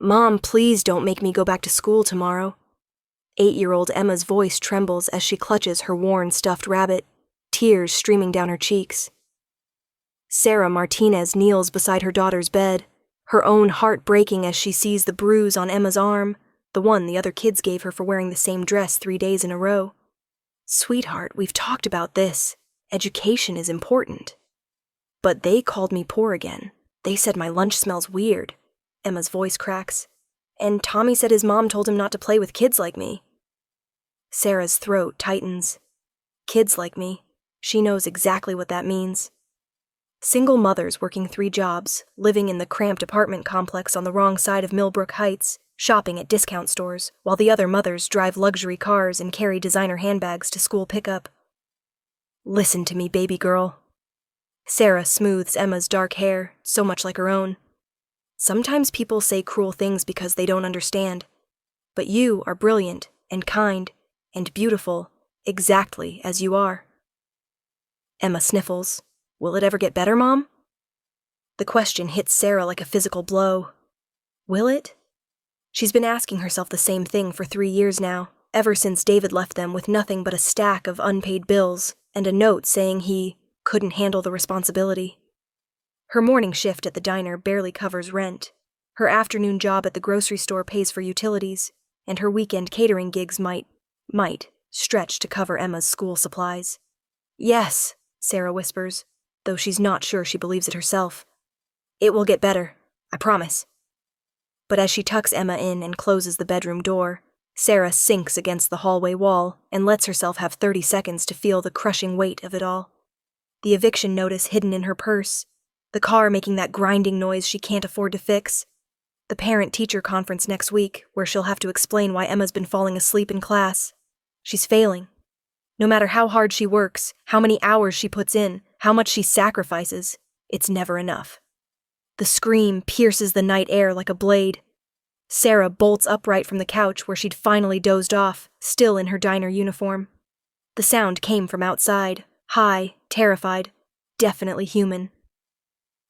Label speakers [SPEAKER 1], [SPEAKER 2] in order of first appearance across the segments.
[SPEAKER 1] Mom, please don't make me go back to school tomorrow. 8-year-old Emma's voice trembles as she clutches her worn stuffed rabbit, tears streaming down her cheeks. Sarah Martinez kneels beside her daughter's bed, her own heart breaking as she sees the bruise on Emma's arm, the one the other kids gave her for wearing the same dress 3 days in a row. Sweetheart, we've talked about this. Education is important. But they called me poor again. They said my lunch smells weird. Emma's voice cracks. And Tommy said his mom told him not to play with kids like me. Sarah's throat tightens. Kids like me. She knows exactly what that means. Single mothers working 3 jobs, living in the cramped apartment complex on the wrong side of Millbrook Heights, shopping at discount stores, while the other mothers drive luxury cars and carry designer handbags to school pickup. Listen to me, baby girl. Sarah smooths Emma's dark hair, so much like her own. Sometimes people say cruel things because they don't understand. But you are brilliant and kind and beautiful, exactly as you are. Emma sniffles. Will it ever get better, Mom? The question hits Sarah like a physical blow. Will it? She's been asking herself the same thing for 3 years now, ever since David left them with nothing but a stack of unpaid bills and a note saying he couldn't handle the responsibility. Her morning shift at the diner barely covers rent. Her afternoon job at the grocery store pays for utilities, and her weekend catering gigs might stretch to cover Emma's school supplies. Yes, Sarah whispers, though she's not sure she believes it herself. It will get better, I promise. But as she tucks Emma in and closes the bedroom door, Sarah sinks against the hallway wall and lets herself have 30 seconds to feel the crushing weight of it all. The eviction notice hidden in her purse, the car making that grinding noise she can't afford to fix, the parent-teacher conference next week where she'll have to explain why Emma's been falling asleep in class. She's failing. No matter how hard she works, how many hours she puts in, how much she sacrifices, it's never enough. The scream pierces the night air like a blade. Sarah bolts upright from the couch where she'd finally dozed off, still in her diner uniform. The sound came from outside, high, terrified, definitely human.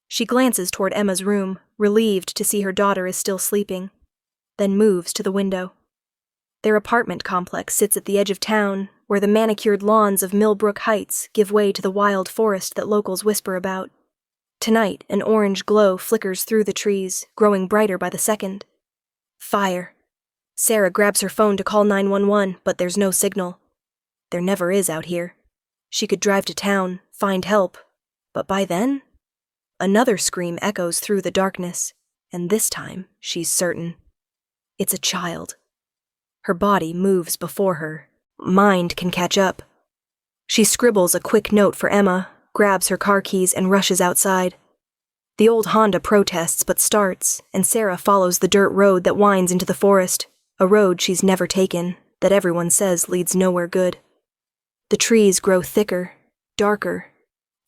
[SPEAKER 1] She glances toward Emma's room, relieved to see her daughter is still sleeping, then moves to the window. Their apartment complex sits at the edge of town, where the manicured lawns of Millbrook Heights give way to the wild forest that locals whisper about. Tonight, an orange glow flickers through the trees, growing brighter by the second. Fire. Sarah grabs her phone to call 911, but there's no signal. There never is out here. She could drive to town, find help, but by then? Another scream echoes through the darkness, and this time, she's certain. It's a child. Her body moves before her. Mind can catch up. She scribbles a quick note for Emma, grabs her car keys and rushes outside. The old Honda protests but starts, and Sarah follows the dirt road that winds into the forest, a road she's never taken, that everyone says leads nowhere good. The trees grow thicker, darker,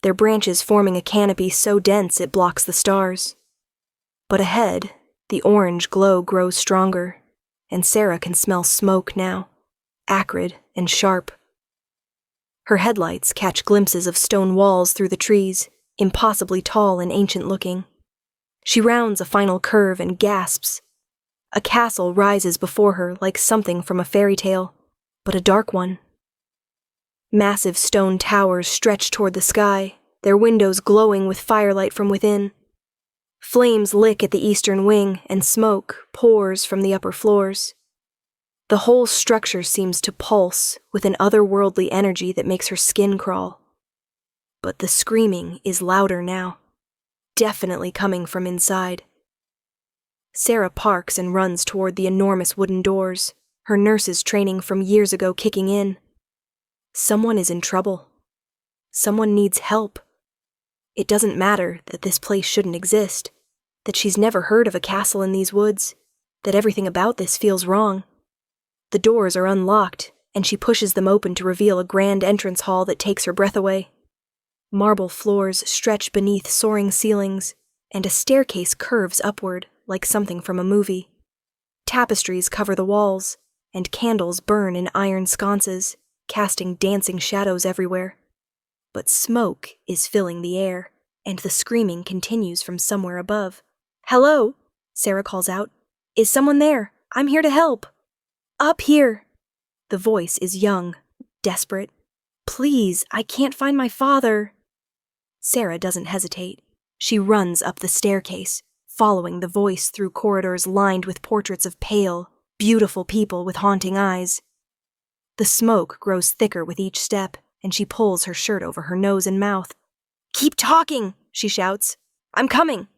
[SPEAKER 1] their branches forming a canopy so dense it blocks the stars. But ahead, the orange glow grows stronger, and Sarah can smell smoke now, acrid and sharp. Her headlights catch glimpses of stone walls through the trees, impossibly tall and ancient-looking. She rounds a final curve and gasps. A castle rises before her like something from a fairy tale, but a dark one. Massive stone towers stretch toward the sky, their windows glowing with firelight from within. Flames lick at the eastern wing, and smoke pours from the upper floors. The whole structure seems to pulse with an otherworldly energy that makes her skin crawl. But the screaming is louder now, definitely coming from inside. Sarah parks and runs toward the enormous wooden doors, her nurse's training from years ago kicking in. Someone is in trouble. Someone needs help. It doesn't matter that this place shouldn't exist, that she's never heard of a castle in these woods, that everything about this feels wrong. The doors are unlocked, and she pushes them open to reveal a grand entrance hall that takes her breath away. Marble floors stretch beneath soaring ceilings, and a staircase curves upward like something from a movie. Tapestries cover the walls, and candles burn in iron sconces, casting dancing shadows everywhere. But smoke is filling the air, and the screaming continues from somewhere above. "Hello!" Sarah calls out. Is someone there? I'm here to help. Up here. The voice is young, desperate. Please, I can't find my father. Sarah doesn't hesitate. She runs up the staircase, following the voice through corridors lined with portraits of pale, beautiful people with haunting eyes. The smoke grows thicker with each step, and she pulls her shirt over her nose and mouth. Keep talking, she shouts. I'm coming.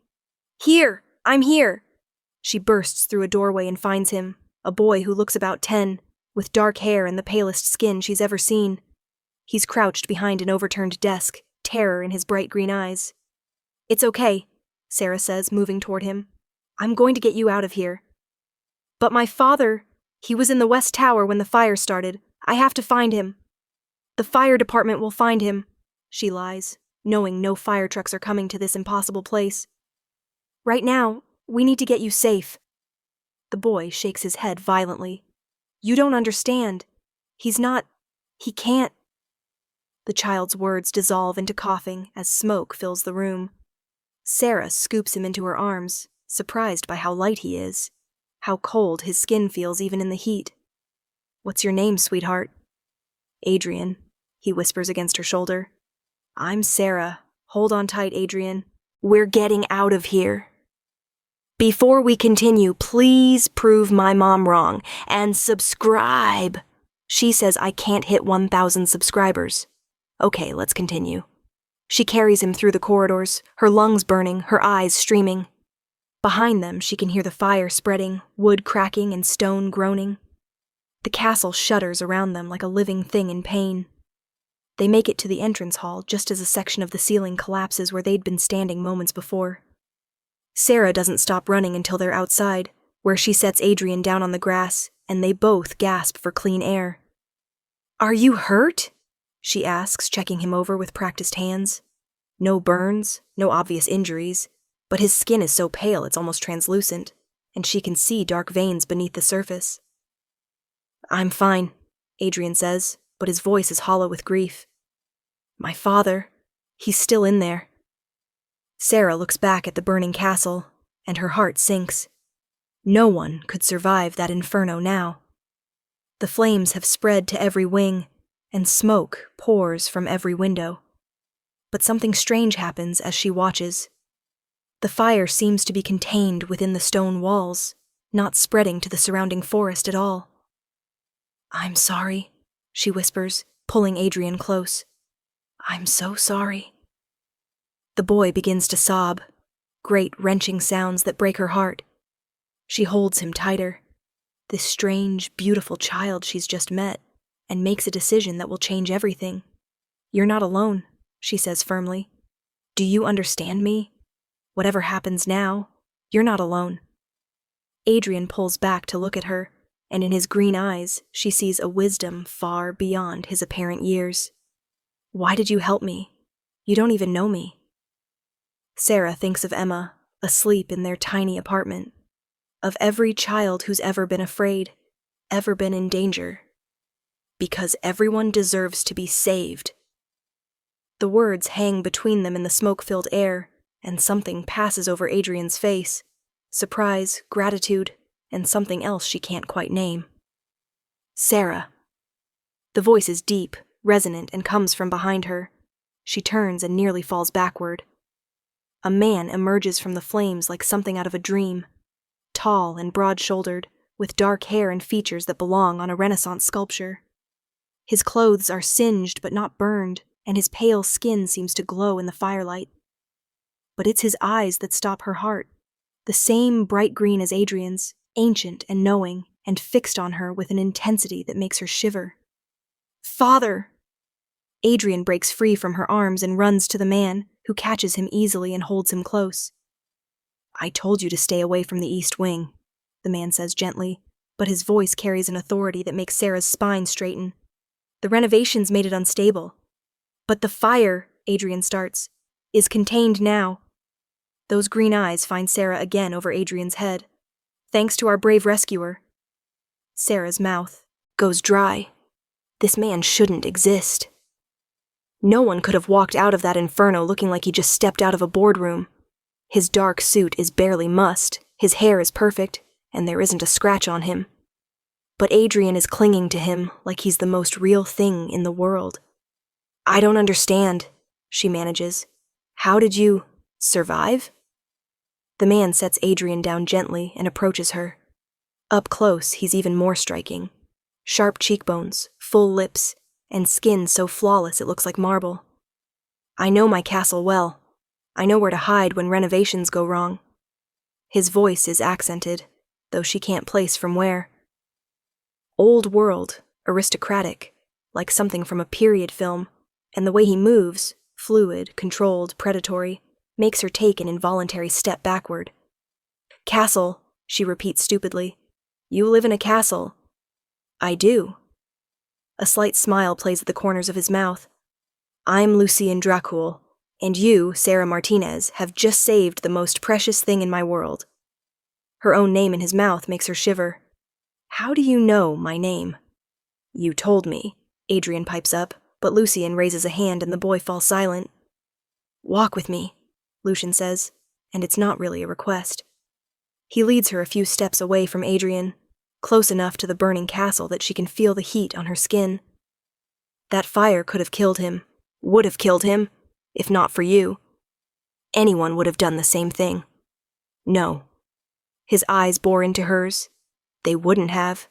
[SPEAKER 1] Here, I'm here. She bursts through a doorway and finds him, a boy who looks about 10, with dark hair and the palest skin she's ever seen. He's crouched behind an overturned desk, terror in his bright green eyes. It's okay, Sarah says, moving toward him. I'm going to get you out of here. But my father, he was in the West Tower when the fire started. I have to find him. The fire department will find him, she lies, knowing no fire trucks are coming to this impossible place. Right now, we need to get you safe. The boy shakes his head violently. You don't understand. He can't. The child's words dissolve into coughing as smoke fills the room. Sarah scoops him into her arms, surprised by how light he is, how cold his skin feels even in the heat. What's your name, sweetheart? Adrian, he whispers against her shoulder. I'm Sarah. Hold on tight, Adrian. We're getting out of here. Before we continue, please prove my mom wrong and subscribe. She says I can't hit 1,000 subscribers. Okay, let's continue. She carries him through the corridors, her lungs burning, her eyes streaming. Behind them, she can hear the fire spreading, wood cracking and stone groaning. The castle shudders around them like a living thing in pain. They make it to the entrance hall just as a section of the ceiling collapses where they'd been standing moments before. Sarah doesn't stop running until they're outside, where she sets Adrian down on the grass, and they both gasp for clean air. Are you hurt? She asks, checking him over with practiced hands. No burns, no obvious injuries, but his skin is so pale it's almost translucent, and she can see dark veins beneath the surface. I'm fine, Adrian says, but his voice is hollow with grief. My father, he's still in there. Sarah looks back at the burning castle, and her heart sinks. No one could survive that inferno now. The flames have spread to every wing, and smoke pours from every window. But something strange happens as she watches. The fire seems to be contained within the stone walls, not spreading to the surrounding forest at all. I'm sorry, she whispers, pulling Adrian close. I'm so sorry. The boy begins to sob, great wrenching sounds that break her heart. She holds him tighter, this strange, beautiful child she's just met, and makes a decision that will change everything. You're not alone, she says firmly. Do you understand me? Whatever happens now, you're not alone. Adrian pulls back to look at her, and in his green eyes she sees a wisdom far beyond his apparent years. Why did you help me? You don't even know me. Sarah thinks of Emma, asleep in their tiny apartment, of every child who's ever been afraid, ever been in danger. Because everyone deserves to be saved. The words hang between them in the smoke-filled air, and something passes over Adrian's face. Surprise, gratitude, and something else she can't quite name. Sarah. The voice is deep, resonant, and comes from behind her. She turns and nearly falls backward. A man emerges from the flames like something out of a dream, tall and broad-shouldered, with dark hair and features that belong on a Renaissance sculpture. His clothes are singed but not burned, and his pale skin seems to glow in the firelight. But it's his eyes that stop her heart, the same bright green as Adrian's, ancient and knowing, and fixed on her with an intensity that makes her shiver. Father! Adrian breaks free from her arms and runs to the man, who catches him easily and holds him close. I told you to stay away from the East Wing, the man says gently, but his voice carries an authority that makes Sarah's spine straighten. The renovations made it unstable. But the fire, Adrian starts, is contained now. Those green eyes find Sarah again over Adrian's head. Thanks to our brave rescuer. Sarah's mouth goes dry. This man shouldn't exist. No one could have walked out of that inferno looking like he just stepped out of a boardroom. His dark suit is barely mussed, his hair is perfect, and there isn't a scratch on him. But Adrian is clinging to him like he's the most real thing in the world. "I don't understand," she manages. "How did you survive?" The man sets Adrian down gently and approaches her. Up close, he's even more striking. Sharp cheekbones, full lips, and skin so flawless it looks like marble. "I know my castle well. I know where to hide when renovations go wrong." His voice is accented, though she can't place from where. Old world, aristocratic, like something from a period film, and the way he moves, fluid, controlled, predatory, makes her take an involuntary step backward. "Castle," she repeats stupidly. "You live in a castle." "I do." A slight smile plays at the corners of his mouth. "I'm Lucien Dracul, and you, Sarah Martinez, have just saved the most precious thing in my world." Her own name in his mouth makes her shiver. "How do you know my name?" "You told me," Adrian pipes up, but Lucien raises a hand and the boy falls silent. "Walk with me," Lucien says, and it's not really a request. He leads her a few steps away from Adrian, close enough to the burning castle that she can feel the heat on her skin. That fire could have killed him, would have killed him, if not for you. Anyone would have done the same thing. No. His eyes bore into hers. They wouldn't have.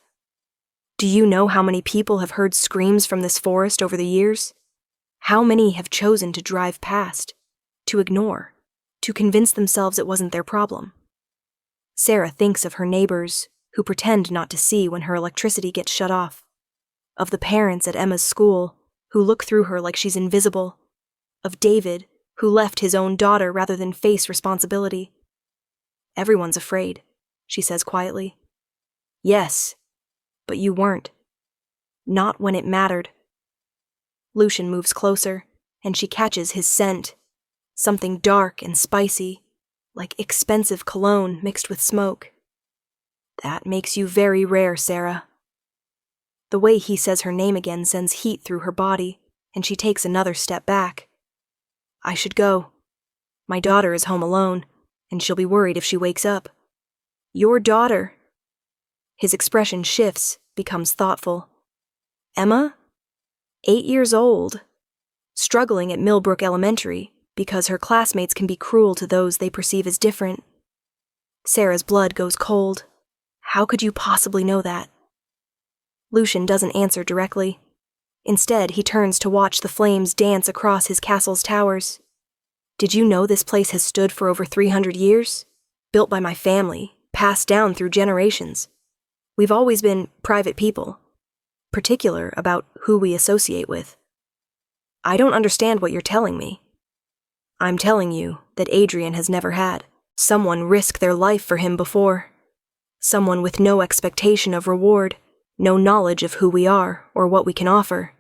[SPEAKER 1] Do you know how many people have heard screams from this forest over the years? How many have chosen to drive past, to ignore, to convince themselves it wasn't their problem? Sarah thinks of her neighbors who pretend not to see when her electricity gets shut off, of the parents at Emma's school who look through her like she's invisible, of David who left his own daughter rather than face responsibility. "Everyone's afraid," she says quietly. "Yes, but you weren't. Not when it mattered." Lucien moves closer, and she catches his scent, something dark and spicy, like expensive cologne mixed with smoke. "That makes you very rare, Sarah." The way he says her name again sends heat through her body, and she takes another step back. "I should go. My daughter is home alone, and she'll be worried if she wakes up." "Your daughter?" His expression shifts, becomes thoughtful. "Emma? 8 years old. Struggling at Millbrook Elementary because her classmates can be cruel to those they perceive as different." Sarah's blood goes cold. How could you possibly know that? Lucien doesn't answer directly. Instead, he turns to watch the flames dance across his castle's towers. "Did you know this place has stood for over 300 years? Built by my family, passed down through generations. We've always been private people, particular about who we associate with." "I don't understand what you're telling me." "I'm telling you that Adrian has never had someone risk their life for him before. Someone with no expectation of reward, no knowledge of who we are or what we can offer.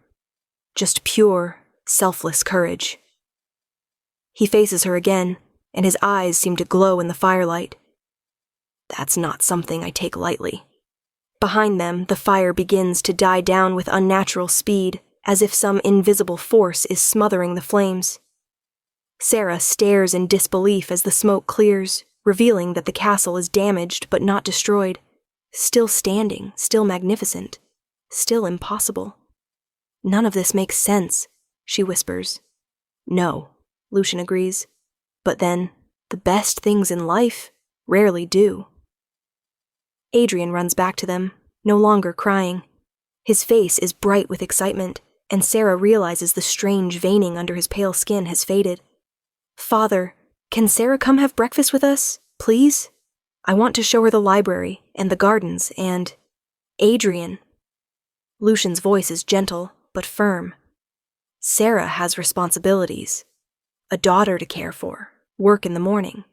[SPEAKER 1] Just pure, selfless courage." He faces her again, and his eyes seem to glow in the firelight. "That's not something I take lightly." Behind them, the fire begins to die down with unnatural speed, as if some invisible force is smothering the flames. Sarah stares in disbelief as the smoke clears, revealing that the castle is damaged but not destroyed. Still standing, still magnificent, still impossible. "None of this makes sense," she whispers. "No," Lucien agrees. "But then, the best things in life rarely do." Adrian runs back to them, no longer crying. His face is bright with excitement, and Sarah realizes the strange veining under his pale skin has faded. "Father, can Sarah come have breakfast with us, please? I want to show her the library and the gardens and Adrian." Lucien's voice is gentle, but firm. "Sarah has responsibilities. A daughter to care for, work in the morning.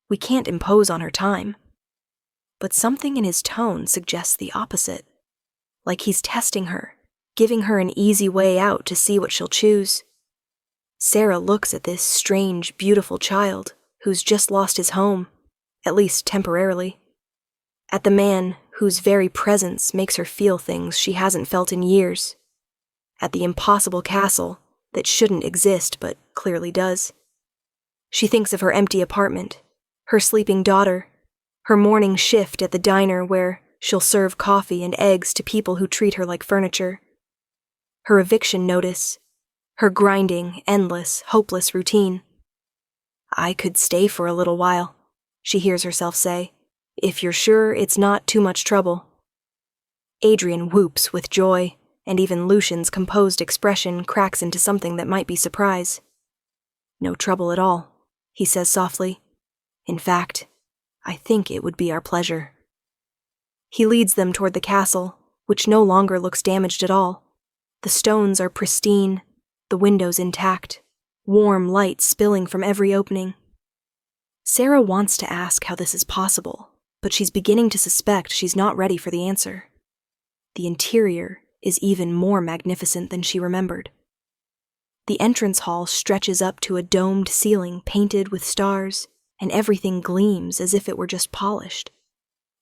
[SPEAKER 1] We can't impose on her time." But something in his tone suggests the opposite. Like he's testing her, giving her an easy way out to see what she'll choose. Sarah looks at this strange, beautiful child who's just lost his home, at least temporarily. At the man whose very presence makes her feel things she hasn't felt in years. At the impossible castle that shouldn't exist but clearly does. She thinks of her empty apartment, her sleeping daughter, Her morning shift at the diner where she'll serve coffee and eggs to people who treat her like furniture. Her eviction notice. Her grinding, endless, hopeless routine. "I could stay for a little while," she hears herself say, "if you're sure it's not too much trouble." Adrian whoops with joy, and even Lucian's composed expression cracks into something that might be surprise. "No trouble at all," he says softly. "In fact, I think it would be our pleasure." He leads them toward the castle, which no longer looks damaged at all. The stones are pristine, the windows intact, warm light spilling from every opening. Sarah wants to ask how this is possible, but she's beginning to suspect she's not ready for the answer. The interior is even more magnificent than she remembered. The entrance hall stretches up to a domed ceiling painted with stars, and everything gleams as if it were just polished.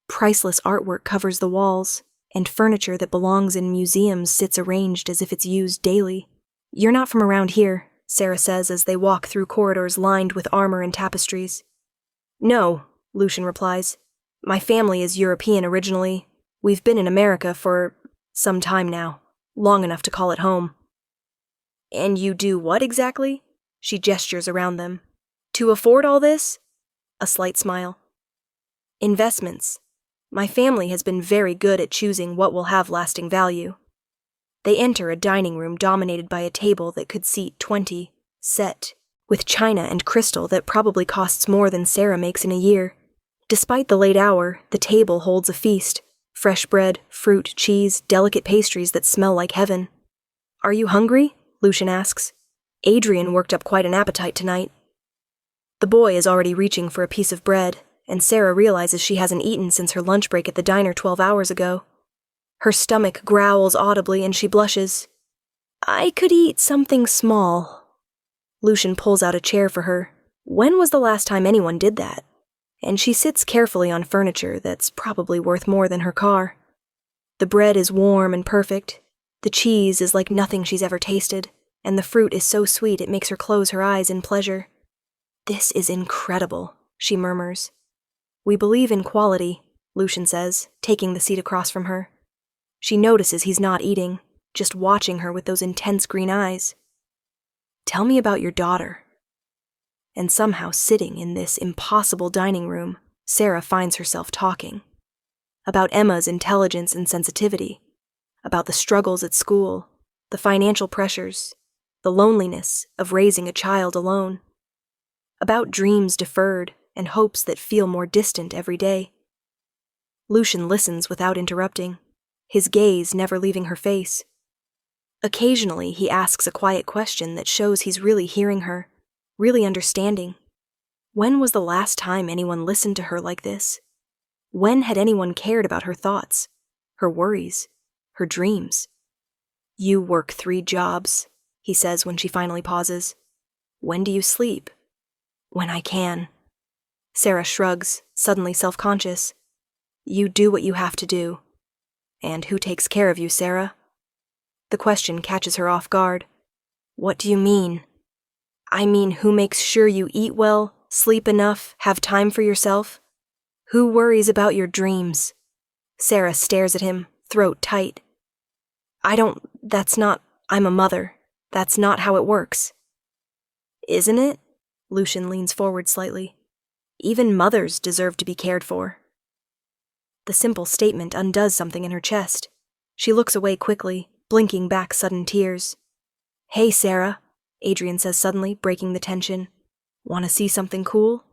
[SPEAKER 1] Priceless artwork covers the walls, and furniture that belongs in museums sits arranged as if it's used daily. "You're not from around here," Sarah says as they walk through corridors lined with armor and tapestries. "No," Lucian replies. "My family is European originally. We've been in America for some time now, long enough to call it home." "And you do what exactly?" She gestures around them. "To afford all this?" A slight smile. "Investments. My family has been very good at choosing what will have lasting value." They enter a dining room dominated by a table that could seat 20, set, with china and crystal that probably costs more than Sarah makes in a year. Despite the late hour, the table holds a feast. Fresh bread, fruit, cheese, delicate pastries that smell like heaven. "Are you hungry?" Lucian asks. "Adrian worked up quite an appetite tonight." The boy is already reaching for a piece of bread, and Sarah realizes she hasn't eaten since her lunch break at the diner 12 hours ago. Her stomach growls audibly and she blushes. "I could eat something small." Lucian pulls out a chair for her. When was the last time anyone did that? And she sits carefully on furniture that's probably worth more than her car. The bread is warm and perfect. The cheese is like nothing she's ever tasted, and the fruit is so sweet it makes her close her eyes in pleasure. "This is incredible," she murmurs. "We believe in quality," Lucian says, taking the seat across from her. She notices he's not eating, just watching her with those intense green eyes. "Tell me about your daughter." And somehow sitting in this impossible dining room, Sarah finds herself talking. About Emma's intelligence and sensitivity, about the struggles at school, the financial pressures, the loneliness of raising a child alone, about dreams deferred and hopes that feel more distant every day. Lucian listens without interrupting, his gaze never leaving her face. Occasionally he asks a quiet question that shows he's really hearing her, really understanding. When was the last time anyone listened to her like this? When had anyone cared about her thoughts, her worries, her dreams? "You work 3 jobs, he says when she finally pauses. "When do you sleep?" "When I can." Sarah shrugs, suddenly self-conscious. "You do what you have to do." "And who takes care of you, Sarah?" The question catches her off guard. "What do you mean?" "I mean, who makes sure you eat well, sleep enough, have time for yourself? Who worries about your dreams?" Sarah stares at him, throat tight. I'm a mother. That's not how it works." "Isn't it?" Lucian leans forward slightly. "Even mothers deserve to be cared for." The simple statement undoes something in her chest. She looks away quickly, blinking back sudden tears. "Hey, Sarah," Adrian says suddenly, breaking the tension. "Want to see something cool?"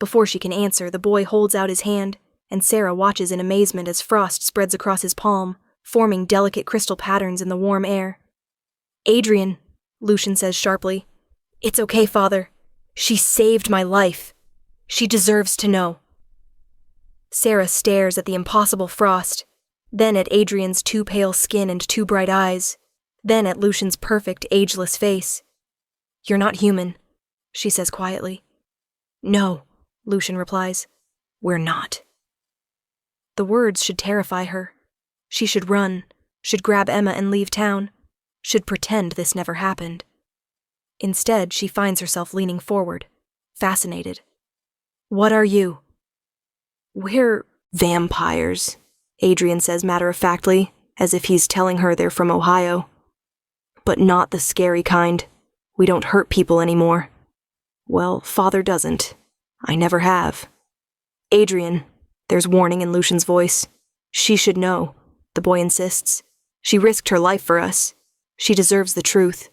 [SPEAKER 1] Before she can answer, the boy holds out his hand, and Sarah watches in amazement as frost spreads across his palm, forming delicate crystal patterns in the warm air. "Adrian," Lucian says sharply. "It's okay, Father. She saved my life. She deserves to know." Sarah stares at the impossible frost, then at Adrian's too pale skin and too bright eyes, then at Lucian's perfect, ageless face. "You're not human," she says quietly. "No," Lucian replies. "We're not." The words should terrify her. She should run, should grab Emma and leave town, should pretend this never happened. Instead, she finds herself leaning forward, fascinated. "What are you?" We're vampires, Adrian says matter-of-factly, as if he's telling her they're from Ohio. But not the scary kind. We don't hurt people anymore. Well, Father doesn't. I never have. Adrian, there's warning in Lucian's voice. She should know, the boy insists. She risked her life for us. She deserves the truth.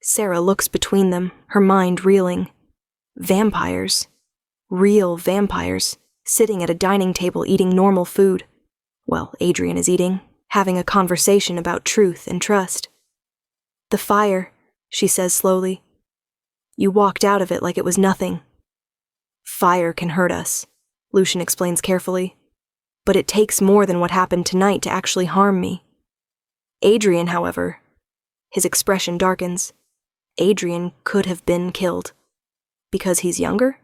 [SPEAKER 1] Sarah looks between them, her mind reeling. Vampires. Real vampires, sitting at a dining table eating normal food. Well, Adrian is eating, having a conversation about truth and trust. The fire, she says slowly. You walked out of it like it was nothing. Fire can hurt us, Lucian explains carefully. But it takes more than what happened tonight to actually harm me. Adrian, however, his expression darkens. Adrian could have been killed. Because he's younger?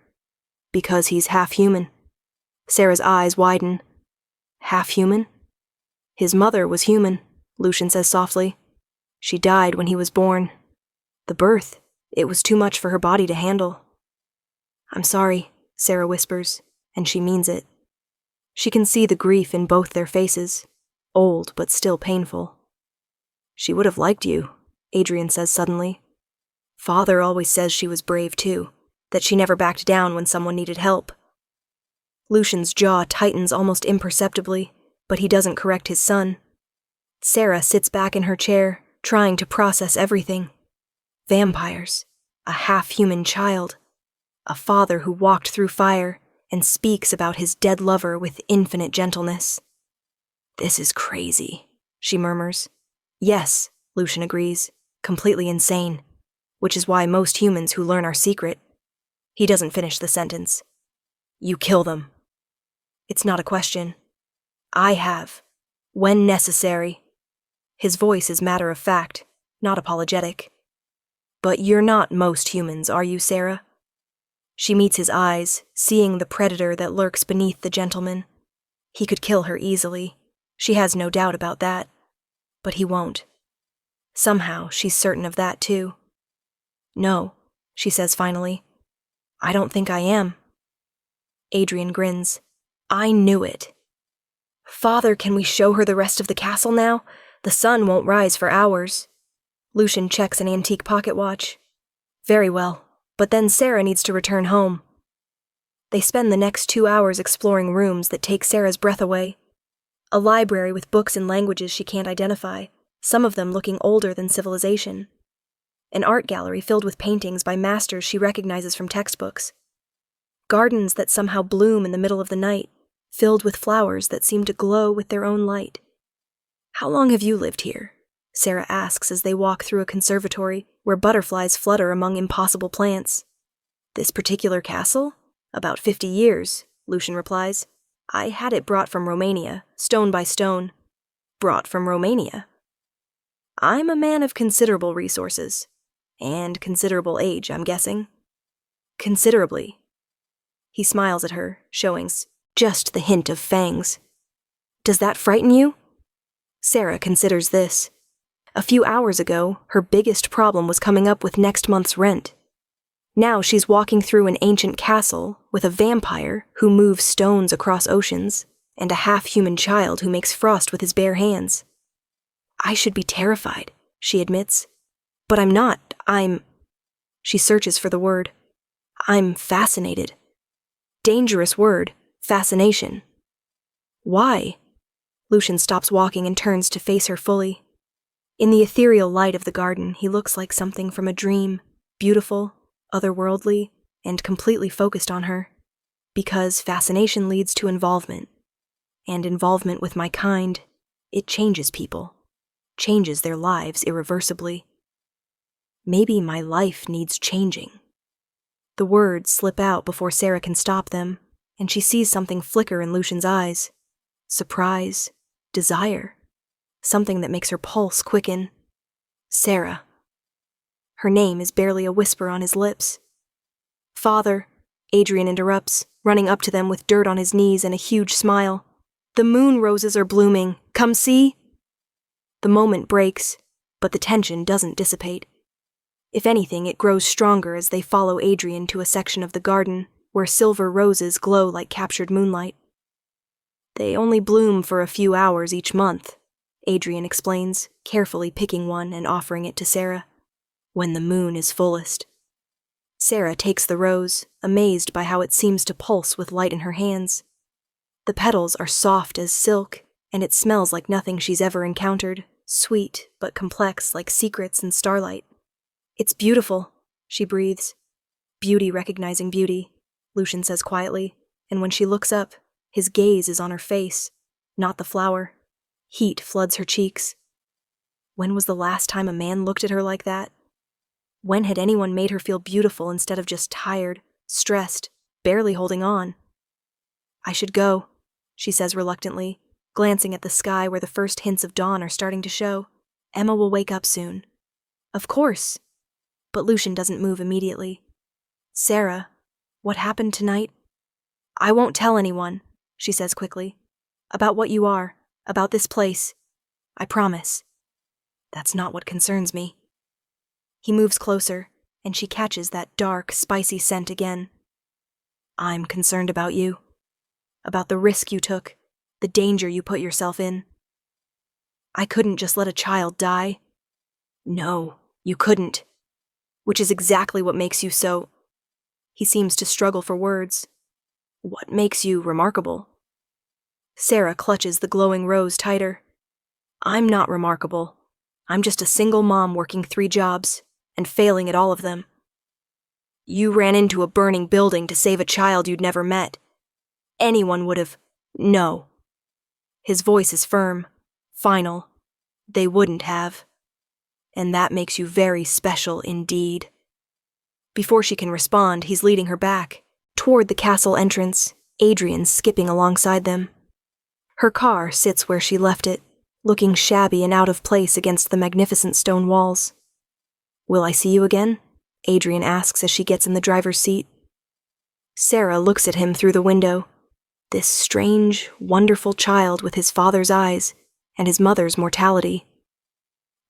[SPEAKER 1] Because he's half-human. Sarah's eyes widen. Half-human? His mother was human, Lucian says softly. She died when he was born. The birth, it was too much for her body to handle. I'm sorry, Sarah whispers, and she means it. She can see the grief in both their faces, old but still painful. She would have liked you, Adrian says suddenly. Father always says she was brave too, that she never backed down when someone needed help. Lucian's jaw tightens almost imperceptibly, but he doesn't correct his son. Sarah sits back in her chair, trying to process everything. Vampires, a half-human child, a father who walked through fire and speaks about his dead lover with infinite gentleness. This is crazy, she murmurs. Yes, Lucian agrees, completely insane, which is why most humans who learn our secret. He doesn't finish the sentence. You kill them. It's not a question. I have, when necessary. His voice is matter-of-fact, not apologetic. But you're not most humans, are you, Sarah? She meets his eyes, seeing the predator that lurks beneath the gentleman. He could kill her easily. She has no doubt about that. But he won't. Somehow, she's certain of that, too. No, she says finally. I don't think I am. Adrian grins. I knew it. Father, can we show her the rest of the castle now? The sun won't rise for hours. Lucian checks an antique pocket watch. Very well, but then Sarah needs to return home. They spend the next 2 hours exploring rooms that take Sarah's breath away. A library with books in languages she can't identify, some of them looking older than civilization. An art gallery filled with paintings by masters she recognizes from textbooks. Gardens that somehow bloom in the middle of the night, filled with flowers that seem to glow with their own light. How long have you lived here? Sarah asks as they walk through a conservatory where butterflies flutter among impossible plants. This particular castle? About 50 years, Lucian replies. I had it brought from Romania, stone by stone. Brought from Romania? I'm a man of considerable resources. And considerable age, I'm guessing. Considerably. He smiles at her, showing just the hint of fangs. Does that frighten you? Sarah considers this. A few hours ago, her biggest problem was coming up with next month's rent. Now she's walking through an ancient castle with a vampire who moves stones across oceans and a half-human child who makes frost with his bare hands. I should be terrified, she admits. But I'm not. She searches for the word. I'm fascinated. Dangerous word, fascination. Why? Lucian stops walking and turns to face her fully. In the ethereal light of the garden, he looks like something from a dream, beautiful, otherworldly, and completely focused on her. Because fascination leads to involvement. And involvement with my kind, it changes people. Changes their lives irreversibly. Maybe my life needs changing. The words slip out before Sarah can stop them, and she sees something flicker in Lucian's eyes. Surprise, desire, something that makes her pulse quicken. Sarah. Her name is barely a whisper on his lips. Father, Adrian interrupts, running up to them with dirt on his knees and a huge smile. The moon roses are blooming. Come see? The moment breaks, but the tension doesn't dissipate. If anything, it grows stronger as they follow Adrian to a section of the garden where silver roses glow like captured moonlight. They only bloom for a few hours each month, Adrian explains, carefully picking one and offering it to Sarah. When the moon is fullest. Sarah takes the rose, amazed by how it seems to pulse with light in her hands. The petals are soft as silk, and it smells like nothing she's ever encountered, sweet but complex like secrets and starlight. It's beautiful, she breathes. Beauty recognizing beauty, Lucian says quietly, and when she looks up, his gaze is on her face, not the flower. Heat floods her cheeks. When was the last time a man looked at her like that? When had anyone made her feel beautiful instead of just tired, stressed, barely holding on? I should go, she says reluctantly, glancing at the sky where the first hints of dawn are starting to show. Emma will wake up soon. Of course. But Lucian doesn't move immediately. Sarah, what happened tonight? I won't tell anyone, she says quickly. About what you are, about this place. I promise. That's not what concerns me. He moves closer, and she catches that dark, spicy scent again. I'm concerned about you. About the risk you took, the danger you put yourself in. I couldn't just let a child die. No, you couldn't. Which is exactly what makes you so... He seems to struggle for words. What makes you remarkable? Sarah clutches the glowing rose tighter. I'm not remarkable. I'm just a single mom working 3 jobs, and failing at all of them. You ran into a burning building to save a child you'd never met. Anyone would have... No. His voice is firm, final. They wouldn't have. And that makes you very special indeed. Before she can respond, he's leading her back, toward the castle entrance, Adrian skipping alongside them. Her car sits where she left it, looking shabby and out of place against the magnificent stone walls. Will I see you again? Adrian asks as she gets in the driver's seat. Sarah looks at him through the window. This strange, wonderful child with his father's eyes and his mother's mortality.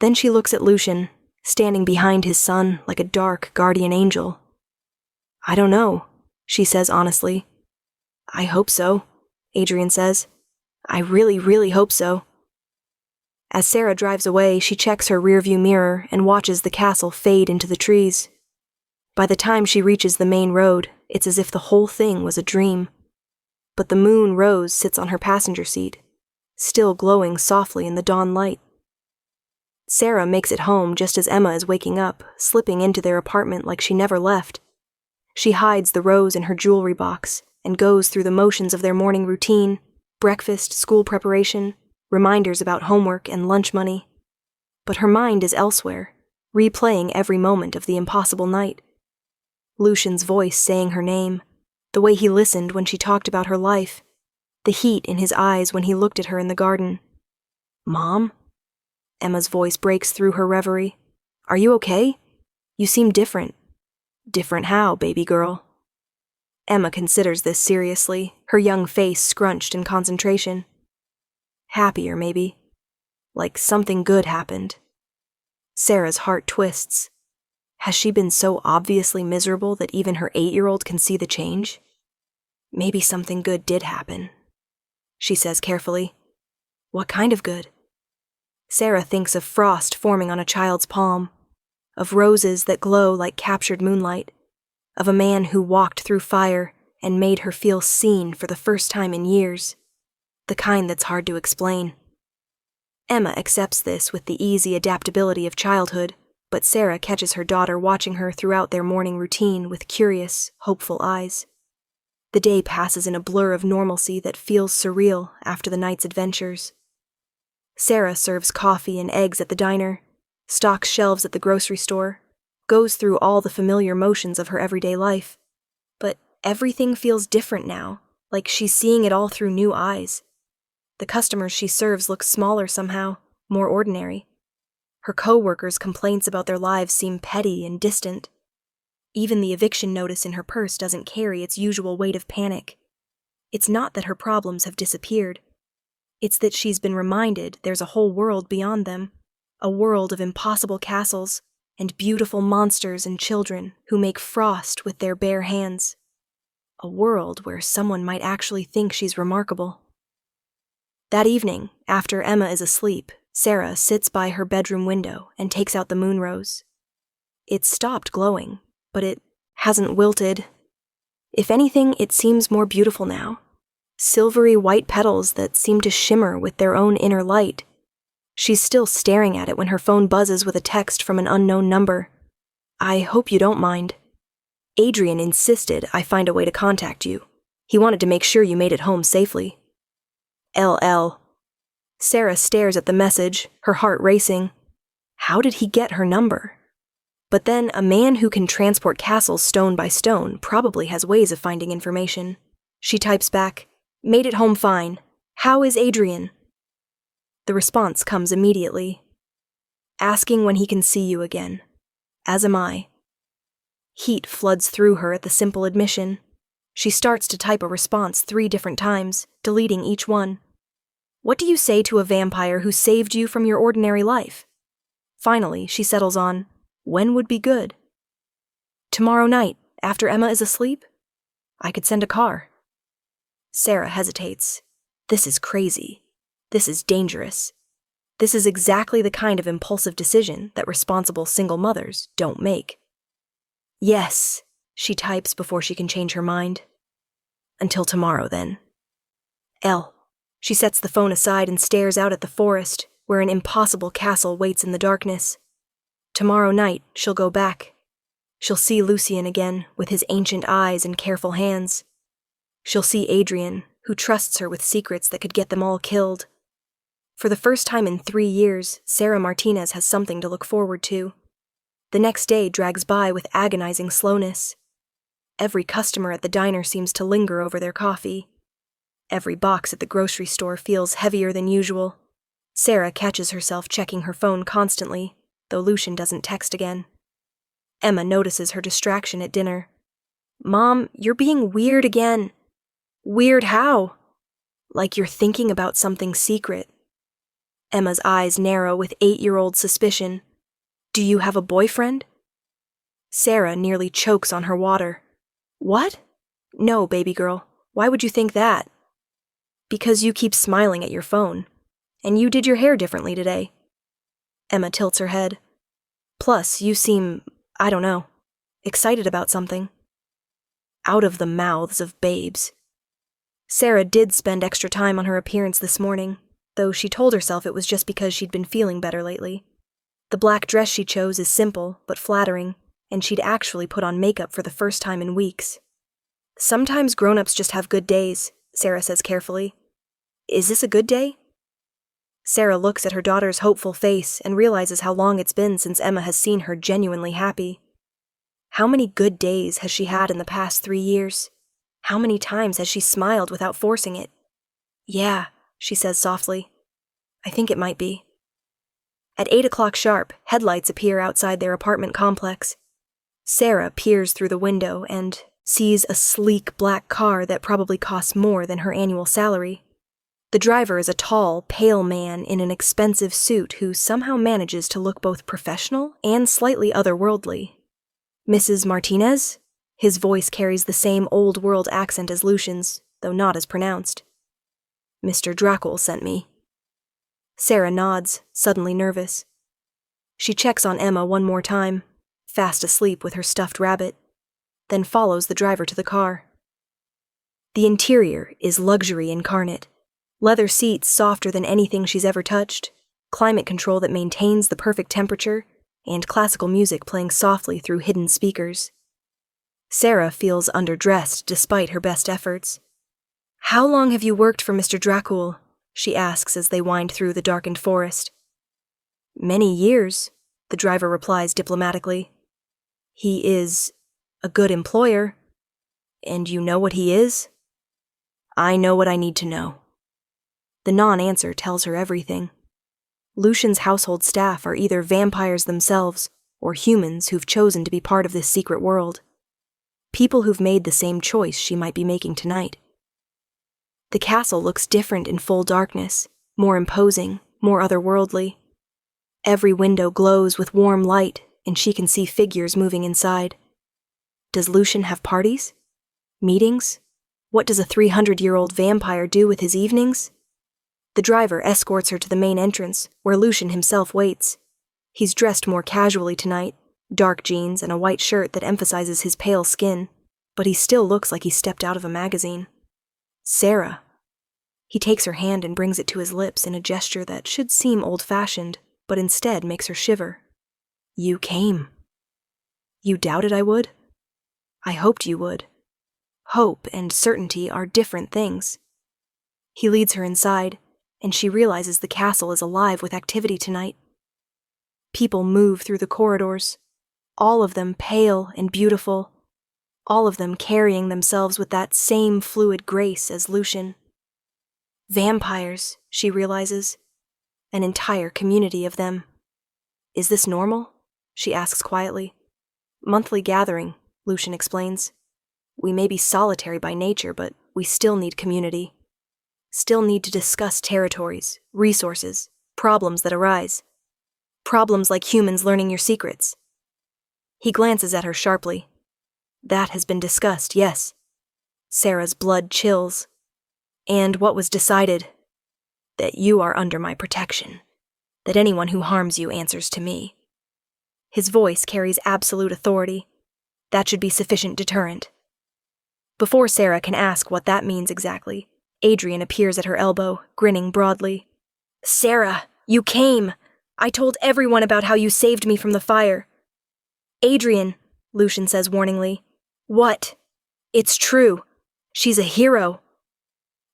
[SPEAKER 1] Then she looks at Lucian, standing behind his son like a dark guardian angel. I don't know, she says honestly. I hope so, Adrian says. I really, really hope so. As Sarah drives away, she checks her rearview mirror and watches the castle fade into the trees. By the time she reaches the main road, it's as if the whole thing was a dream. But the moon rose sits on her passenger seat, still glowing softly in the dawn light. Sarah makes it home just as Emma is waking up, slipping into their apartment like she never left. She hides the rose in her jewelry box and goes through the motions of their morning routine, breakfast, school preparation, reminders about homework and lunch money. But her mind is elsewhere, replaying every moment of the impossible night. Lucian's voice saying her name, the way he listened when she talked about her life, the heat in his eyes when he looked at her in the garden. Mom? Emma's voice breaks through her reverie. Are you okay? You seem different. Different how, baby girl? Emma considers this seriously, her young face scrunched in concentration. Happier, maybe. Like something good happened. Sarah's heart twists. Has she been so obviously miserable that even her 8-year-old can see the change? Maybe something good did happen. She says carefully. What kind of good? Sarah thinks of frost forming on a child's palm, of roses that glow like captured moonlight, of a man who walked through fire and made her feel seen for the first time in years, the kind that's hard to explain. Emma accepts this with the easy adaptability of childhood, but Sarah catches her daughter watching her throughout their morning routine with curious, hopeful eyes. The day passes in a blur of normalcy that feels surreal after the night's adventures. Sarah serves coffee and eggs at the diner, stocks shelves at the grocery store, goes through all the familiar motions of her everyday life. But everything feels different now, like she's seeing it all through new eyes. The customers she serves look smaller somehow, more ordinary. Her co-workers' complaints about their lives seem petty and distant. Even the eviction notice in her purse doesn't carry its usual weight of panic. It's not that her problems have disappeared. It's that she's been reminded there's a whole world beyond them, a world of impossible castles and beautiful monsters and children who make frost with their bare hands. A world where someone might actually think she's remarkable. That evening, after Emma is asleep, Sarah sits by her bedroom window and takes out the moon rose. It's stopped glowing, but it hasn't wilted. If anything, it seems more beautiful now. Silvery white petals that seem to shimmer with their own inner light. She's still staring at it when her phone buzzes with a text from an unknown number. I hope you don't mind. Adrian insisted I find a way to contact you. He wanted to make sure you made it home safely. LL. Sarah stares at the message, her heart racing. How did he get her number? But then a man who can transport castles stone by stone probably has ways of finding information. She types back, "Made it home fine. How is Adrian?" The response comes immediately. Asking when he can see you again. As am I. Heat floods through her at the simple admission. She starts to type a response 3 different times, deleting each one. What do you say to a vampire who saved you from your ordinary life? Finally, she settles on, when would be good? Tomorrow night, after Emma is asleep? I could send a car. Sarah hesitates. This is crazy. This is dangerous. This is exactly the kind of impulsive decision that responsible single mothers don't make. Yes, she types before she can change her mind. Until tomorrow, then. L. She sets the phone aside and stares out at the forest, where an impossible castle waits in the darkness. Tomorrow night, she'll go back. She'll see Lucien again, with his ancient eyes and careful hands. She'll see Adrian, who trusts her with secrets that could get them all killed. For the first time in 3 years, Sarah Martinez has something to look forward to. The next day drags by with agonizing slowness. Every customer at the diner seems to linger over their coffee. Every box at the grocery store feels heavier than usual. Sarah catches herself checking her phone constantly, though Lucien doesn't text again. Emma notices her distraction at dinner. Mom, you're being weird again. Weird how? Like you're thinking about something secret. Emma's eyes narrow with 8-year-old suspicion. Do you have a boyfriend? Sarah nearly chokes on her water. What? No, baby girl. Why would you think that? Because you keep smiling at your phone. And you did your hair differently today. Emma tilts her head. Plus, you seem, I don't know, excited about something. Out of the mouths of babes. Sarah did spend extra time on her appearance this morning, though she told herself it was just because she'd been feeling better lately. The black dress she chose is simple, but flattering, and she'd actually put on makeup for the first time in weeks. Sometimes grown-ups just have good days, Sarah says carefully. Is this a good day? Sarah looks at her daughter's hopeful face and realizes how long it's been since Emma has seen her genuinely happy. How many good days has she had in the past 3 years? How many times has she smiled without forcing it? Yeah, she says softly. I think it might be. At 8 o'clock sharp, headlights appear outside their apartment complex. Sarah peers through the window and sees a sleek black car that probably costs more than her annual salary. The driver is a tall, pale man in an expensive suit who somehow manages to look both professional and slightly otherworldly. Mrs. Martinez? His voice carries the same old-world accent as Lucien's, though not as pronounced. Mr. Dracul sent me. Sarah nods, suddenly nervous. She checks on Emma one more time, fast asleep with her stuffed rabbit, then follows the driver to the car. The interior is luxury incarnate. Leather seats softer than anything she's ever touched, climate control that maintains the perfect temperature, and classical music playing softly through hidden speakers. Sarah feels underdressed despite her best efforts. How long have you worked for Mr. Dracul? She asks as they wind through the darkened forest. Many years, the driver replies diplomatically. He is a good employer. And you know what he is? I know what I need to know. The non-answer tells her everything. Lucien's household staff are either vampires themselves or humans who've chosen to be part of this secret world. People who've made the same choice she might be making tonight. The castle looks different in full darkness, more imposing, more otherworldly. Every window glows with warm light, and she can see figures moving inside. Does Lucien have parties? Meetings? What does a 300-year-old vampire do with his evenings? The driver escorts her to the main entrance, where Lucian himself waits. He's dressed more casually tonight, dark jeans and a white shirt that emphasizes his pale skin, but he still looks like he stepped out of a magazine. Sarah. He takes her hand and brings it to his lips in a gesture that should seem old-fashioned, but instead makes her shiver. You came. You doubted I would? I hoped you would. Hope and certainty are different things. He leads her inside, and she realizes the castle is alive with activity tonight. People move through the corridors, all of them pale and beautiful, all of them carrying themselves with that same fluid grace as Lucian. Vampires, she realizes. An entire community of them. Is this normal? She asks quietly. Monthly gathering, Lucian explains. We may be solitary by nature, but we still need community. Still need to discuss territories, resources, problems that arise. Problems like humans learning your secrets. He glances at her sharply. That has been discussed, yes. Sarah's blood chills. And what was decided? That you are under my protection. That anyone who harms you answers to me. His voice carries absolute authority. That should be sufficient deterrent. Before Sarah can ask what that means exactly, Adrian appears at her elbow, grinning broadly. Sarah, you came! I told everyone about how you saved me from the fire. Adrian, Lucian says warningly. What? It's true. She's a hero.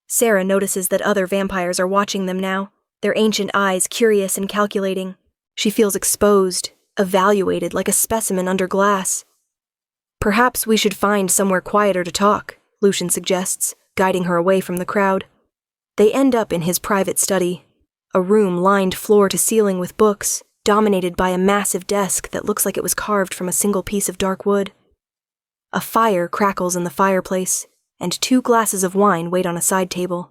[SPEAKER 1] Sarah notices that other vampires are watching them now, their ancient eyes curious and calculating. She feels exposed, evaluated like a specimen under glass. Perhaps we should find somewhere quieter to talk, Lucian suggests, guiding her away from the crowd. They end up in his private study, a room lined floor to ceiling with books, dominated by a massive desk that looks like it was carved from a single piece of dark wood. A fire crackles in the fireplace, and 2 glasses of wine wait on a side table.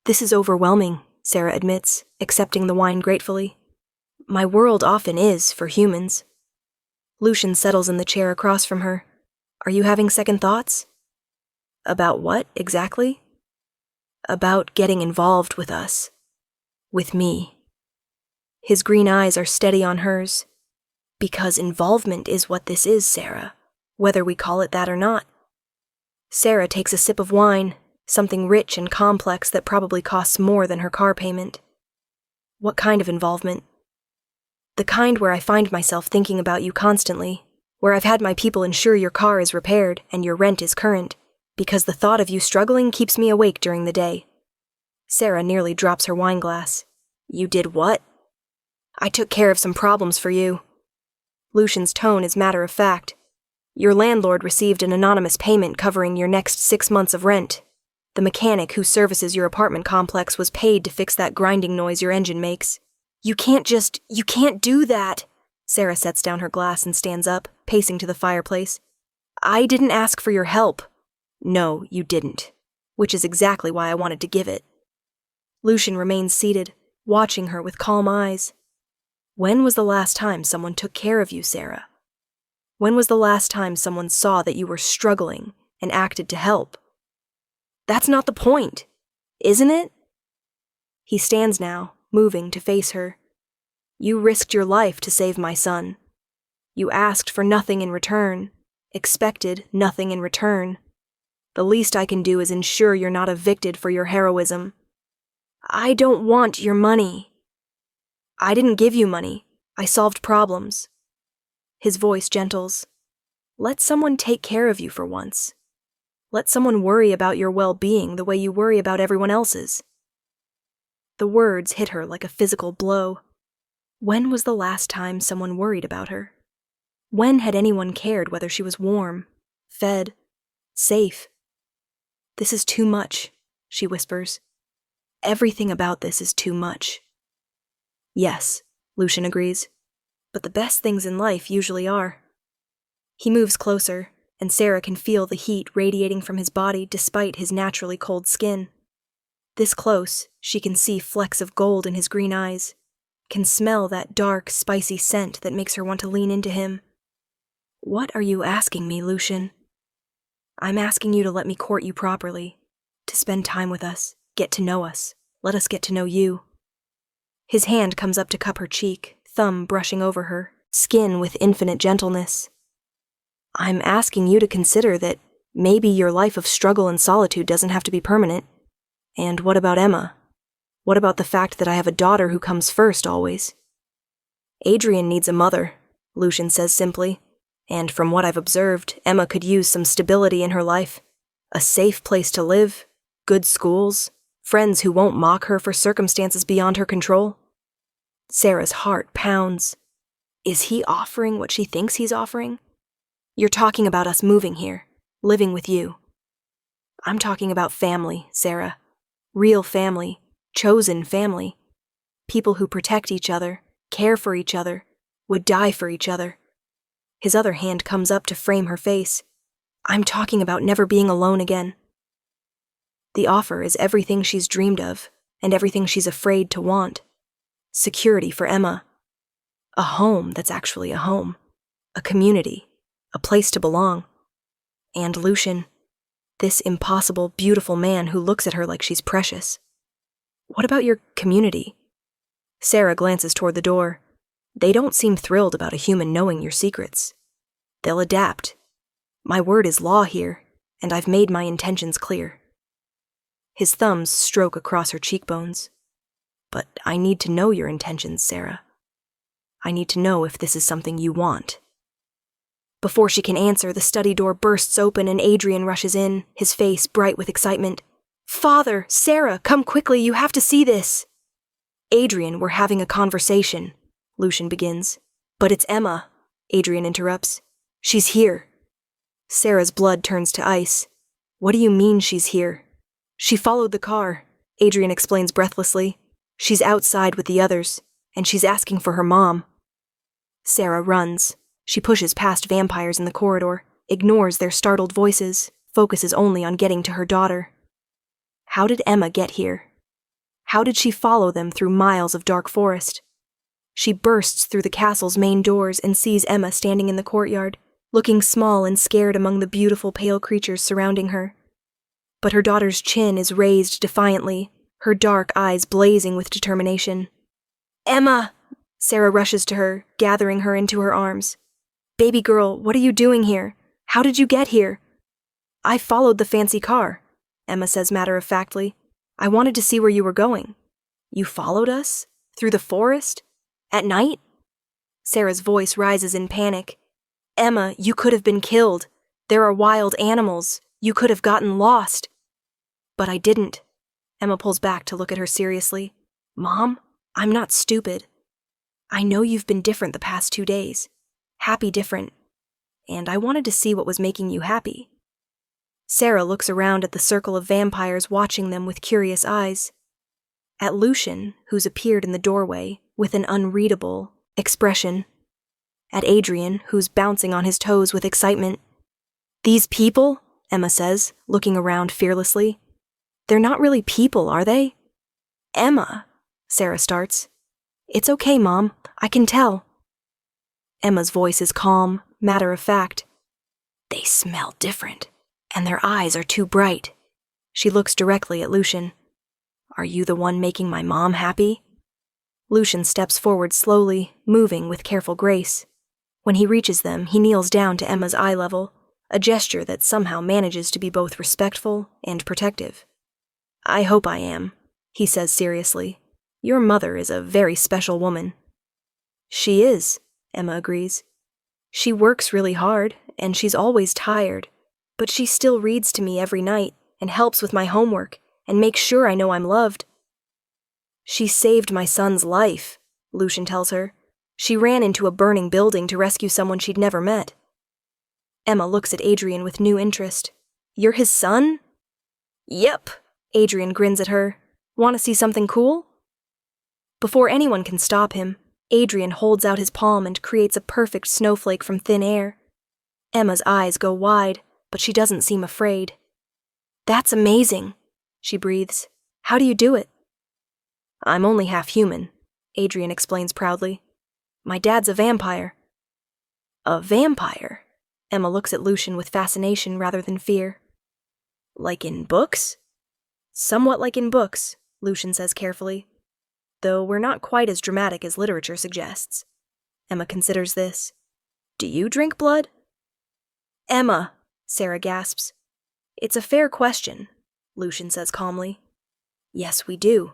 [SPEAKER 1] This is overwhelming, Sarah admits, accepting the wine gratefully. My world often is, for humans. Lucian settles in the chair across from her. Are you having second thoughts? About what, exactly? About getting involved with us. With me. His green eyes are steady on hers. Because involvement is what this is, Sarah, whether we call it that or not. Sarah takes a sip of wine, something rich and complex that probably costs more than her car payment. What kind of involvement? The kind where I find myself thinking about you constantly, where I've had my people ensure your car is repaired and your rent is current, because the thought of you struggling keeps me awake during the day. Sarah nearly drops her wine glass. You did what? I took care of some problems for you. Lucian's tone is matter of fact. Your landlord received an anonymous payment covering your next 6 months of rent. The mechanic who services your apartment complex was paid to fix that grinding noise your engine makes. You can't do that. Sarah sets down her glass and stands up, pacing to the fireplace. I didn't ask for your help. No, you didn't. Which is exactly why I wanted to give it. Lucian remains seated, watching her with calm eyes. When was the last time someone took care of you, Sarah? When was the last time someone saw that you were struggling and acted to help? That's not the point, isn't it? He stands now, moving to face her. You risked your life to save my son. You asked for nothing in return, expected nothing in return. The least I can do is ensure you're not evicted for your heroism. I don't want your money. I didn't give you money. I solved problems. His voice gentles. Let someone take care of you for once. Let someone worry about your well-being the way you worry about everyone else's. The words hit her like a physical blow. When was the last time someone worried about her? When had anyone cared whether she was warm, fed, safe? This is too much, she whispers. Everything about this is too much. Yes, Lucian agrees. But the best things in life usually are. He moves closer, and Sarah can feel the heat radiating from his body despite his naturally cold skin. This close, she can see flecks of gold in his green eyes, can smell that dark, spicy scent that makes her want to lean into him. What are you asking me, Lucian? I'm asking you to let me court you properly, to spend time with us, get to know us, let us get to know you. His hand comes up to cup her cheek, thumb brushing over her, skin with infinite gentleness. I'm asking you to consider that maybe your life of struggle and solitude doesn't have to be permanent. And what about Emma? What about the fact that I have a daughter who comes first always? Adrian needs a mother, Lucian says simply, and from what I've observed, Emma could use some stability in her life. A safe place to live, good schools, friends who won't mock her for circumstances beyond her control. Sarah's heart pounds. Is he offering what she thinks he's offering? You're talking about us moving here, living with you. I'm talking about family, Sarah. Real family, chosen family. People who protect each other, care for each other, would die for each other. His other hand comes up to frame her face. I'm talking about never being alone again. The offer is everything she's dreamed of, and everything she's afraid to want. Security for Emma. A home that's actually a home. A community. A place to belong. And Lucian, this impossible, beautiful man who looks at her like she's precious. What about your community? Sarah glances toward the door. They don't seem thrilled about a human knowing your secrets. They'll adapt. My word is law here, and I've made my intentions clear. His thumbs stroke across her cheekbones. But I need to know your intentions, Sarah. I need to know if this is something you want. Before she can answer, the study door bursts open and Adrian rushes in, his face bright with excitement. Father, Sarah, come quickly, you have to see this. Adrian, we're having a conversation, Lucian begins. But it's Emma, Adrian interrupts. She's here. Sarah's blood turns to ice. What do you mean she's here? She followed the car, Adrian explains breathlessly. She's outside with the others, and she's asking for her mom. Sarah runs. She pushes past vampires in the corridor, ignores their startled voices, focuses only on getting to her daughter. How did Emma get here? How did she follow them through miles of dark forest? She bursts through the castle's main doors and sees Emma standing in the courtyard, looking small and scared among the beautiful pale creatures surrounding her. But her daughter's chin is raised defiantly, her dark eyes blazing with determination. Emma! Sarah rushes to her, gathering her into her arms. Baby girl, what are you doing here? How did you get here? I followed the fancy car, Emma says matter-of-factly. I wanted to see where you were going. You followed us? Through the forest? At night? Sarah's voice rises in panic. Emma, you could have been killed. There are wild animals. You could have gotten lost. But I didn't. Emma pulls back to look at her seriously. Mom, I'm not stupid. I know you've been different the past 2 days. Happy different. And I wanted to see what was making you happy. Sarah looks around at the circle of vampires watching them with curious eyes. At Lucian, who's appeared in the doorway with an unreadable expression. At Adrian, who's bouncing on his toes with excitement. These people, Emma says, looking around fearlessly. They're not really people, are they? Emma, Sarah starts. It's okay, Mom. I can tell. Emma's voice is calm, matter-of-fact. They smell different, and their eyes are too bright. She looks directly at Lucian. Are you the one making my mom happy? Lucian steps forward slowly, moving with careful grace. When he reaches them, he kneels down to Emma's eye level, a gesture that somehow manages to be both respectful and protective. I hope I am, he says seriously. Your mother is a very special woman. She is, Emma agrees. She works really hard, and she's always tired, but she still reads to me every night and helps with my homework and makes sure I know I'm loved. She saved my son's life, Lucian tells her. She ran into a burning building to rescue someone she'd never met. Emma looks at Adrian with new interest. You're his son? Yep, Adrian grins at her. Want to see something cool? Before anyone can stop him, Adrian holds out his palm and creates a perfect snowflake from thin air. Emma's eyes go wide, but she doesn't seem afraid. That's amazing, she breathes. How do you do it? I'm only half human, Adrian explains proudly. My dad's a vampire. A vampire? Emma looks at Lucian with fascination rather than fear. Like in books? Somewhat like in books, Lucian says carefully. Though we're not quite as dramatic as literature suggests. Emma considers this. Do you drink blood? Emma, Sarah gasps. It's a fair question, Lucian says calmly. Yes, we do.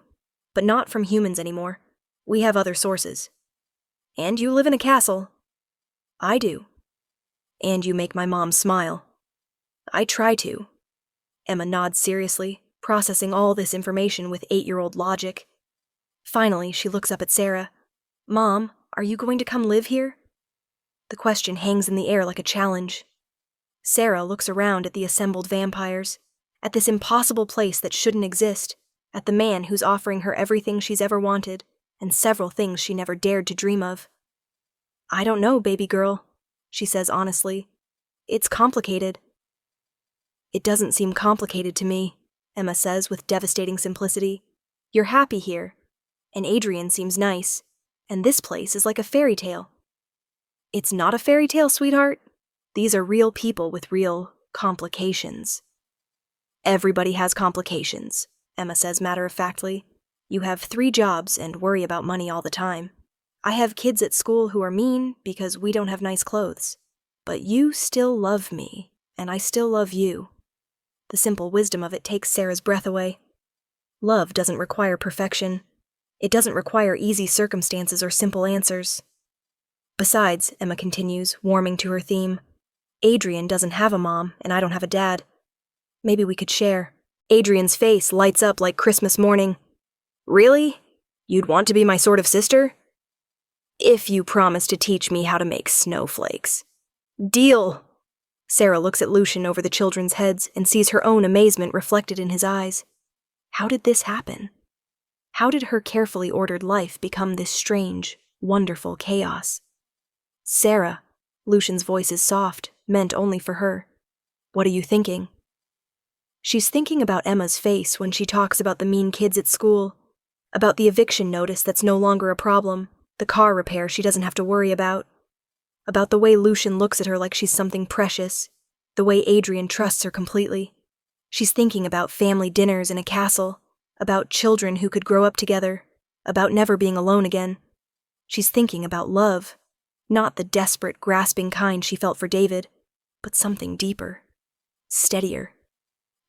[SPEAKER 1] But not from humans anymore. We have other sources. And you live in a castle. I do. And you make my mom smile. I try to. Emma nods seriously, processing all this information with 8-year-old logic. Finally, she looks up at Sarah. Mom, are you going to come live here? The question hangs in the air like a challenge. Sarah looks around at the assembled vampires, at this impossible place that shouldn't exist, at the man who's offering her everything she's ever wanted, and several things she never dared to dream of. I don't know, baby girl, she says honestly. It's complicated. It doesn't seem complicated to me, Emma says with devastating simplicity. You're happy here, and Adrian seems nice, and this place is like a fairy tale. It's not a fairy tale, sweetheart. These are real people with real complications. Everybody has complications, Emma says matter-of-factly. You have 3 jobs and worry about money all the time. I have kids at school who are mean because we don't have nice clothes. But you still love me, and I still love you. The simple wisdom of it takes Sarah's breath away. Love doesn't require perfection. It doesn't require easy circumstances or simple answers. Besides, Emma continues, warming to her theme, Adrian doesn't have a mom, and I don't have a dad. Maybe we could share. Adrian's face lights up like Christmas morning. Really? You'd want to be my sort of sister? If you promise to teach me how to make snowflakes. Deal! Sarah looks at Lucian over the children's heads and sees her own amazement reflected in his eyes. How did this happen? How did her carefully ordered life become this strange, wonderful chaos? Sarah, Lucian's voice is soft, meant only for her. What are you thinking? She's thinking about Emma's face when she talks about the mean kids at school, about the eviction notice that's no longer a problem, the car repair she doesn't have to worry about the way Lucian looks at her like she's something precious, the way Adrian trusts her completely. She's thinking about family dinners in a castle, about children who could grow up together, about never being alone again. She's thinking about love, not the desperate, grasping kind she felt for David, but something deeper, steadier,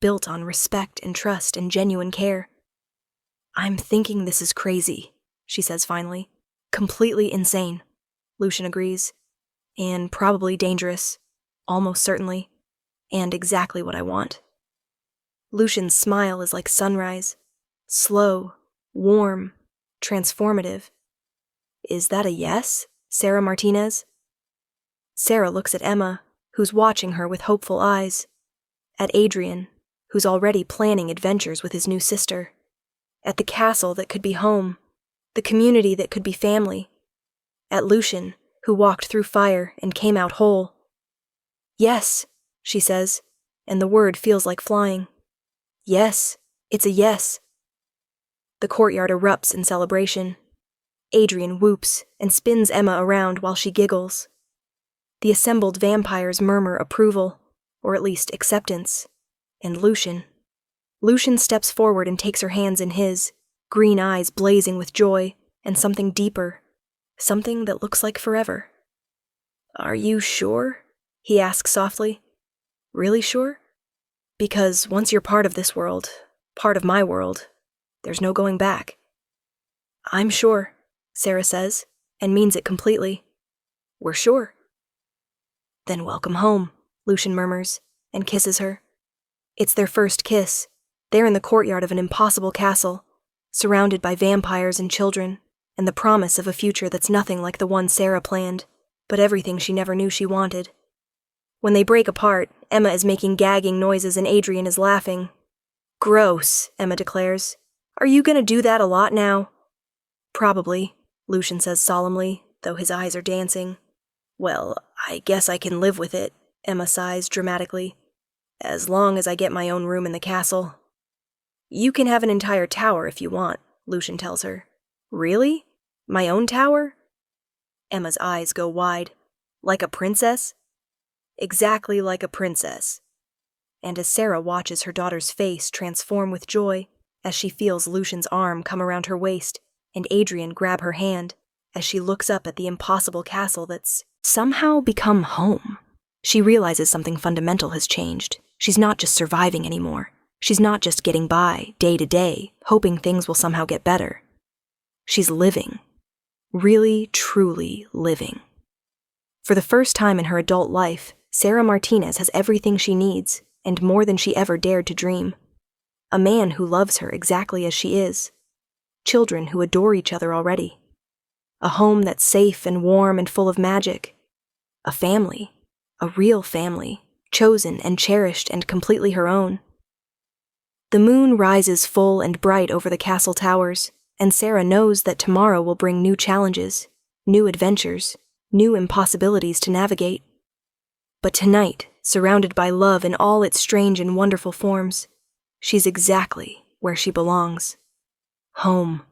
[SPEAKER 1] built on respect and trust and genuine care. I'm thinking this is crazy, she says finally. Completely insane, Lucian agrees. And probably dangerous, almost certainly, and exactly what I want. Lucian's smile is like sunrise, slow, warm, transformative. Is that a yes, Sarah Martinez? Sarah looks at Emma, who's watching her with hopeful eyes, at Adrian, who's already planning adventures with his new sister, at the castle that could be home, the community that could be family, at Lucian, who walked through fire and came out whole. Yes, she says, and the word feels like flying. Yes, it's a yes. The courtyard erupts in celebration. Adrian whoops and spins Emma around while she giggles. The assembled vampires murmur approval, or at least acceptance, and Lucian steps forward and takes her hands in his, green eyes blazing with joy and something deeper. Something that looks like forever. Are you sure? He asks softly. Really sure? Because once you're part of this world, part of my world, there's no going back. I'm sure, Sarah says, and means it completely. We're sure. Then welcome home, Lucian murmurs, and kisses her. It's their first kiss. They're in the courtyard of an impossible castle, surrounded by vampires and children, and the promise of a future that's nothing like the one Sarah planned, but everything she never knew she wanted. When they break apart, Emma is making gagging noises and Adrian is laughing. Gross, Emma declares. Are you going to do that a lot now? Probably, Lucian says solemnly, though his eyes are dancing. Well, I guess I can live with it, Emma sighs dramatically. As long as I get my own room in the castle. You can have an entire tower if you want, Lucian tells her. Really? My own tower? Emma's eyes go wide. Like a princess? exactly like a princess. And as Sarah watches her daughter's face transform with joy, as she feels Lucian's arm come around her waist and Adrian grab her hand, as she looks up at the impossible castle that's somehow become home, she realizes something fundamental has changed. She's not just surviving anymore. She's not just getting by, day to day, hoping things will somehow get better. She's living. Really, truly living. For the first time in her adult life, Sarah Martinez has everything she needs, and more than she ever dared to dream. A man who loves her exactly as she is. Children who adore each other already. A home that's safe and warm and full of magic. A family. A real family, chosen and cherished and completely her own. The moon rises full and bright over the castle towers, and Sarah knows that tomorrow will bring new challenges, new adventures, new impossibilities to navigate. But tonight, surrounded by love in all its strange and wonderful forms, she's exactly where she belongs. Home.